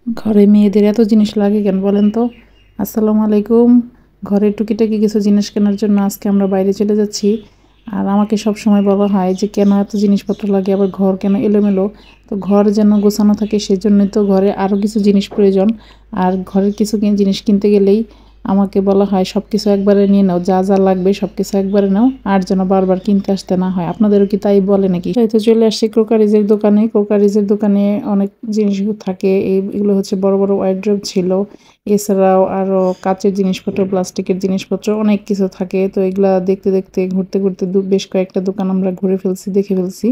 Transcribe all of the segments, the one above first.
ঘরে মেয়েদের এত জিনিস লাগে কেন বলেন তো? আসসালামু আলাইকুম। ঘরের টুকিটাকি কিছু জিনিস কেনার জন্য আজকে আমরা বাইরে চলে যাচ্ছি। আর আমাকে সবসময় বলা হয় যে কেন এত জিনিসপত্র লাগে, আবার ঘর কেন এলোমেলো। তো ঘর যেন গোছানো থাকে সেজন্যই তো ঘরে আরও কিছু জিনিস প্রয়োজন। আর ঘরের কিছু জিনিস কিনতে গেলেই আমাকে বলা হয় সব কিছু একবারে নিয়ে নাও, যা যা লাগবে সব কিছু একবারে নাও, আর যেন বারবার কিনতে আসতে না হয়। আপনাদেরও কি তাই বলে নাকি? এই তো চলে আসছি ক্রোকারিজের দোকানে। ক্রোকারিজের দোকানে অনেক জিনিস থাকে। এগুলো হচ্ছে বড় বড় ওয়ারড্রোব ছিল। এছাড়াও আরও কাচের জিনিসপত্র, প্লাস্টিকের জিনিসপত্র অনেক কিছু থাকে। তো এগুলা দেখতে দেখতে ঘুরতে ঘুরতে বেশ কয়েকটা দোকান আমরা ঘুরে ফেলছি, দেখে ফেলছি।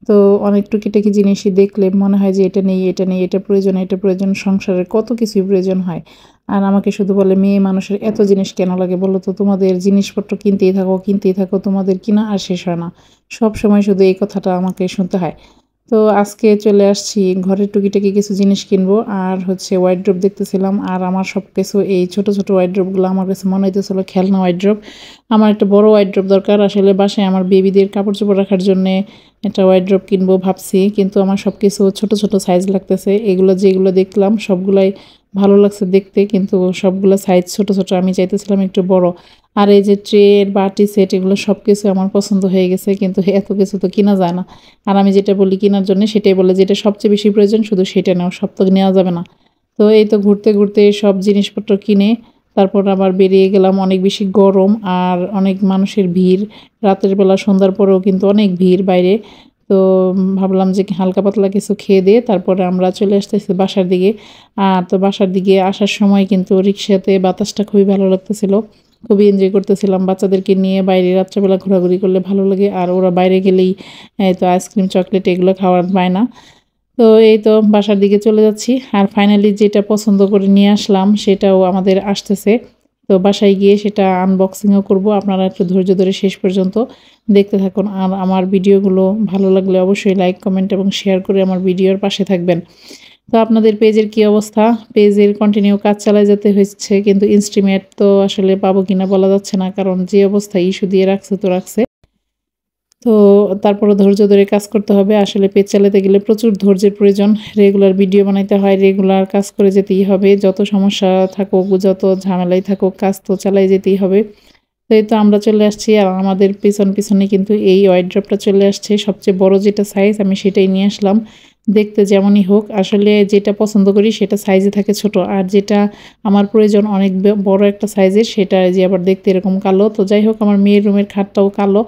তো অনেক টুকিটাকি জিনিসই দেখলে মনে হয় যে এটা নেই, এটা নেই, এটা প্রয়োজন, এটা প্রয়োজন। সংসারের কত কিছুই প্রয়োজন হয়। আর আমাকে শুধু বলে, মেয়ে মানুষের এত জিনিস কেন লাগে বলো তো? তোমাদের জিনিসপত্র কিনতেই থাকো, কিনতেই থাকো, তোমাদের কিনা আর শেষ হয় না। সব সময় শুধু এই কথাটা আমাকে শুনতে হয়। তো আজকে চলে আসছি ঘরের টুকিটাকি কিছু জিনিস কিনবো, আর হচ্ছে ওয়ারড্রোব দেখতেছিলাম। আর আমার সব কিছু এই ছোট ছোট ওয়ারড্রোবগুলো আমার কাছে মনে হইতেছিল খেলনা ওয়ারড্রোব। আমার একটা বড় ওয়ারড্রোব দরকার। আসলে বাসায় আমার বেবিদের কাপড় চোপড় রাখার জন্যে একটা ওয়ারড্রোব কিনবো ভাবছি, কিন্তু আমার সব কিছু ছোট ছোট সাইজ লাগতেছে। এগুলো যেগুলো দেখলাম সবগুলাই ভালো লাগছে দেখতে, কিন্তু সবগুলো সাইজ ছোট ছোট। আমি চাইতেছিলাম একটু বড়। আর এই যে ট্রে, বাটি সেট, এগুলো সব কিছু আমার পছন্দ হয়ে গেছে, কিন্তু এত কিছু তো কিনা যায় না। আর আমি যেটা বলি কেনার জন্য, সেটাই বলে যেটা সবচেয়ে বেশি প্রয়োজন শুধু সেটা নাও, সব তো নেওয়া যাবে না। তো এই তো ঘুরতে ঘুরতে সব জিনিসপত্র কিনে তারপর আবার বেরিয়ে গেলাম। অনেক বেশি গরম আর অনেক মানুষের ভিড়। রাতের বেলা সন্ধ্যার পরেও কিন্তু অনেক ভিড় বাইরে। তো ভাবলাম যে হালকা পাতলা কিছু খেয়ে দিয়ে তারপরে আমরা চলে আসতেছি বাসার দিকে। আর তো বাসার দিকে আসার সময় কিন্তু রিক্সাতে বাতাসটা খুবই ভালো লাগতেছিল। খুবই এনজয় করতেছিলাম। বাচ্চাদেরকে নিয়ে বাইরে রাত্রেবেলা ঘোরাঘুরি করলে ভালো লাগে। আর ওরা বাইরে গেলেই এই তো আইসক্রিম, চকলেট এগুলো খাওয়ার বায়না। তো এই তো বাসার দিকে চলে যাচ্ছি। আর ফাইনালি যেটা পছন্দ করে নিয়ে আসলাম সেটাও আমাদের আসতেছে। তো বাসায় গিয়ে সেটা আনবক্সিংও করব। আপনারা একটু ধৈর্য ধরে শেষ পর্যন্ত দেখতে থাকুন। আর আমার ভিডিওগুলো ভালো লাগলে অবশ্যই লাইক, কমেন্ট এবং শেয়ার করে আমার ভিডিওর পাশে থাকবেন। তো আপনাদের পেজের কি অবস্থা? পেজের কন্টিনিউ কাজ চালায় যেতে হচ্ছে, কিন্তু ইনস্টিমেট তো আসলে পাবো কিনা বলা যাচ্ছে না, কারণ যে অবস্থা ইস্যু দিয়ে রাখছে তো রাখছে। তো তারপরও ধৈর্য ধরে কাজ করতে হবে। আসলে পেজ চালাতে গেলে প্রচুর ধৈর্যের প্রয়োজন। রেগুলার ভিডিও বানাইতে হয়, রেগুলার কাজ করে যেতেই হবে। যত সমস্যা থাকুক, যত ঝামেলাই থাকুক, কাজ তো চালাই যেতেই হবে। তো এই তো আমরা চলে আসছি। আর আমাদের পিছনে কিন্তু এই ওয়ারড্রবটা চলে আসছে। সবচেয়ে বড় যেটা সাইজ আমি সেটাই নিয়ে আসলাম। দেখতে যেমনই হোক, আসলে যেটা পছন্দ করি সেটা সাইজে থাকে ছোট। আর যেটা আমার প্রয়োজন অনেক বড় একটা সাইজের, সেটা যে আবার দেখতে এরকম কালো। তো যাই হোক, আমার মেয়ের রুমের খাটটাও কালো,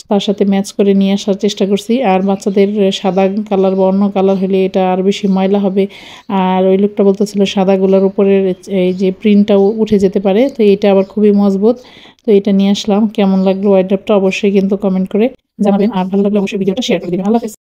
তার সাথে ম্যাচ করে নিয়ে আসার চেষ্টা করছি। আর বাচ্চাদের সাদা কালার বা অন্য কালার হলে এটা আর বেশি ময়লা হবে। আর ওই লোকটা বলতেছিল সাদাগুলোর উপরের এই যে প্রিন্টটাও উঠে যেতে পারে। তো এটা আবার খুবই মজবুত। তো এটা নিয়ে আসলাম। কেমন লাগলো ওয়ারড্রবটা অবশ্যই কিন্তু কমেন্ট করে জানাবেন। আর ভালো লাগলে অবশ্যই ভিডিওটা শেয়ার করে দিবেন। আল্লাহ হাফেজ।